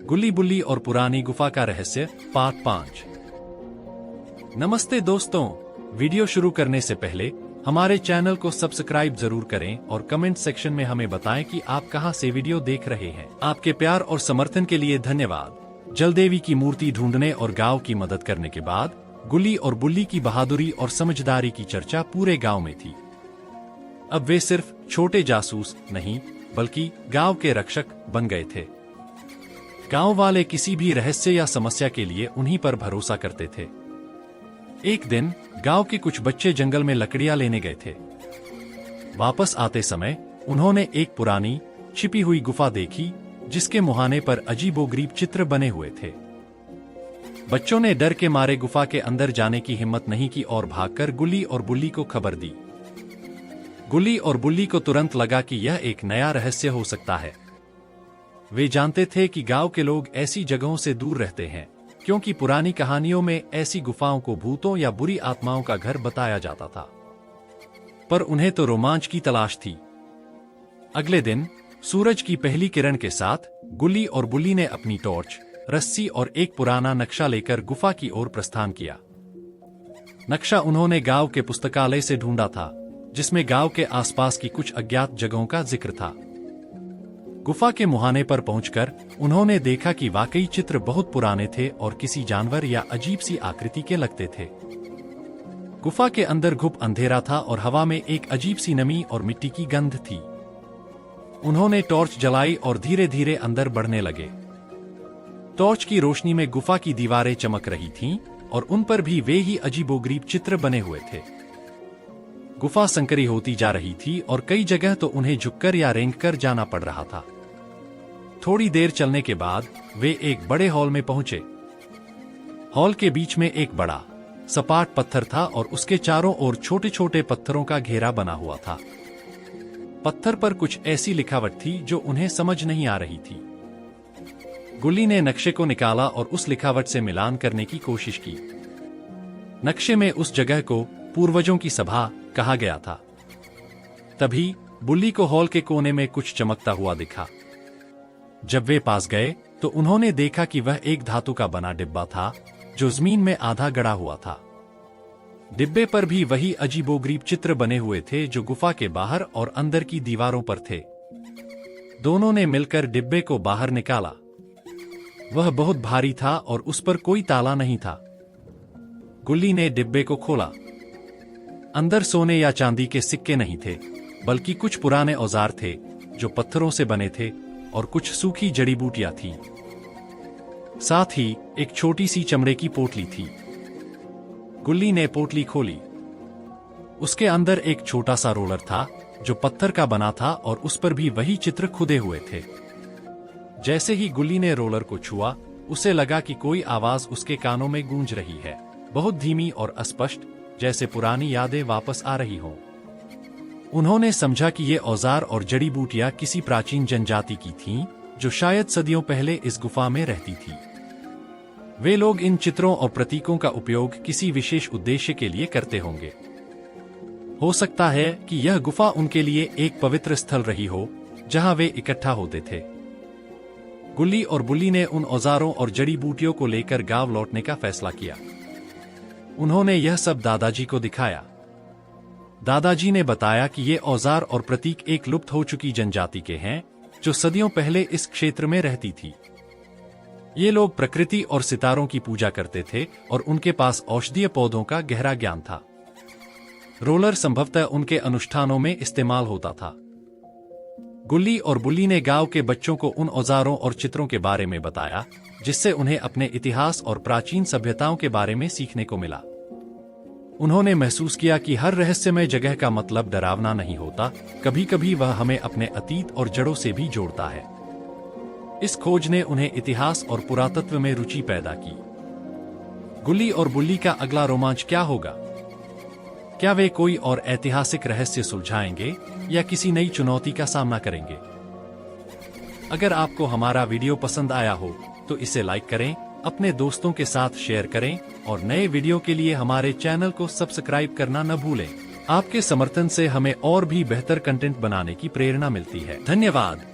गुल्ली बुल्ली और पुरानी गुफा का रहस्य पार्ट 5। नमस्ते दोस्तों, वीडियो शुरू करने से पहले हमारे चैनल को सब्सक्राइब जरूर करें और कमेंट सेक्शन में हमें बताएं कि आप कहां से वीडियो देख रहे हैं। आपके प्यार और समर्थन के लिए धन्यवाद। जलदेवी की मूर्ति ढूंढने और गांव की मदद करने के बाद गुल्ली और बुल्ली की बहादुरी और समझदारी की चर्चा पूरे गांव में थी। अब वे सिर्फ छोटे जासूस नहीं बल्कि गांव के रक्षक बन गए थे। गांव वाले किसी भी रहस्य या समस्या के लिए उन्हीं पर भरोसा करते थे। एक दिन गांव के कुछ बच्चे जंगल में लकड़ियां लेने गए थे। वापस आते समय उन्होंने एक पुरानी छिपी हुई गुफा देखी जिसके मुहाने पर अजीबोगरीब चित्र बने हुए थे। बच्चों ने डर के मारे गुफा के अंदर जाने की हिम्मत नहीं की और भागकर गुल्ली और बुल्ली को खबर दी। गुल्ली और बुल्ली को तुरंत लगा कि यह एक नया रहस्य हो सकता है। वे जानते थे कि गांव के लोग ऐसी जगहों से दूर रहते हैं क्योंकि पुरानी कहानियों में ऐसी गुफाओं को भूतों या बुरी आत्माओं का घर बताया जाता था। पर उन्हें तो रोमांच की तलाश थी। अगले दिन सूरज की पहली किरण के साथ गुल्ली और बुल्ली ने अपनी टॉर्च, रस्सी और एक पुराना नक्शा लेकर गुफा की ओर प्रस्थान किया। नक्शा उन्होंने गांव के पुस्तकालय से ढूंढा था, जिसमें गांव के आसपास की कुछ अज्ञात जगहों का जिक्र था। गुफा के मुहाने पर पहुंचकर उन्होंने देखा कि वाकई चित्र बहुत पुराने थे और किसी जानवर या अजीब सी आकृति के लगते थे। गुफा के अंदर घुप अंधेरा था और हवा में एक अजीब सी नमी और मिट्टी की गंध थी। उन्होंने टॉर्च जलाई और धीरे धीरे अंदर बढ़ने लगे। टॉर्च की रोशनी में गुफा की दीवारें चमक रही थीं और उन पर भी वे ही अजीबोगरीब चित्र बने हुए थे। गुफा संकरी होती जा रही थी और कई जगह तो उन्हें झुककर या रेंगकर जाना पड़ रहा था। थोड़ी देर चलने के बाद वे एक बड़े हॉल में पहुंचे। हॉल के बीच में एक बड़ा सपाट पत्थर था और उसके चारों ओर छोटे छोटे पत्थरों का घेरा बना हुआ था। पत्थर पर कुछ ऐसी लिखावट थी जो उन्हें समझ नहीं आ रही थी। गुल्ली ने नक्शे को निकाला और उस लिखावट से मिलान करने की कोशिश की। नक्शे में उस जगह को पूर्वजों की सभा कहा गया था। तभी बुल्ली को हॉल के कोने में कुछ चमकता हुआ दिखा। जब वे पास गए तो उन्होंने देखा कि वह एक धातु का बना डिब्बा था जो जमीन में आधा गड़ा हुआ था। डिब्बे पर भी वही अजीबोगरीब चित्र बने हुए थे जो गुफा के बाहर और अंदर की दीवारों पर थे। दोनों ने मिलकर डिब्बे को बाहर निकाला। वह बहुत भारी था और उस पर कोई ताला नहीं था। गुल्ली ने डिब्बे को खोला। अंदर सोने या चांदी के सिक्के नहीं थे, बल्कि कुछ पुराने औजार थे जो पत्थरों से बने थे और कुछ सूखी जड़ी बूटियां थीं। साथ ही एक छोटी सी चमड़े की पोटली थी। गुल्ली ने पोटली खोली। उसके अंदर एक छोटा सा रोलर था जो पत्थर का बना था और उस पर भी वही चित्र खुदे हुए थे। जैसे ही गुल्ली ने रोलर को छुआ, उसे लगा कि कोई आवाज उसके कानों में गूंज रही है, बहुत धीमी और अस्पष्ट, जैसे पुरानी यादें वापस आ रही हों। उन्होंने समझा कि ये औजार और जड़ी बूटियां किसी प्राचीन जनजाति की थीं जो शायद सदियों पहले इस गुफा में रहती थी। वे लोग इन चित्रों और प्रतीकों का उपयोग किसी विशेष उद्देश्य के लिए करते होंगे। हो सकता है कि यह गुफा उनके लिए एक पवित्र स्थल रही हो जहां वे इकट्ठा होते थे। गुल्ली और बुल्ली ने उन औजारों और जड़ी बूटियों को लेकर गांव लौटने का फैसला किया। उन्होंने यह सब दादाजी को दिखाया। दादाजी ने बताया कि ये औजार और प्रतीक एक लुप्त हो चुकी जनजाति के हैं जो सदियों पहले इस क्षेत्र में रहती थी। ये लोग प्रकृति और सितारों की पूजा करते थे और उनके पास औषधीय पौधों का गहरा ज्ञान था। रोलर संभवतः उनके अनुष्ठानों में इस्तेमाल होता था। गुल्ली और बुल्ली ने गांव के बच्चों को उन औजारों और चित्रों के बारे में बताया, जिससे उन्हें अपने इतिहास और प्राचीन सभ्यताओं के बारे में सीखने को मिला। उन्होंने महसूस किया कि हर रहस्यमय जगह का मतलब डरावना नहीं होता, कभी कभी वह हमें अपने अतीत और जड़ों से भी जोड़ता है। इस खोज ने उन्हें इतिहास और पुरातत्व में रुचि पैदा की। गुल्ली और बुल्ली का अगला रोमांच क्या होगा? क्या वे कोई और ऐतिहासिक रहस्य सुलझाएंगे या किसी नई चुनौती का सामना करेंगे? अगर आपको हमारा वीडियो पसंद आया हो तो इसे लाइक करें, अपने दोस्तों के साथ शेयर करें और नए वीडियो के लिए हमारे चैनल को सब्सक्राइब करना न भूलें। आपके समर्थन से हमें और भी बेहतर कंटेंट बनाने की प्रेरणा मिलती है। धन्यवाद।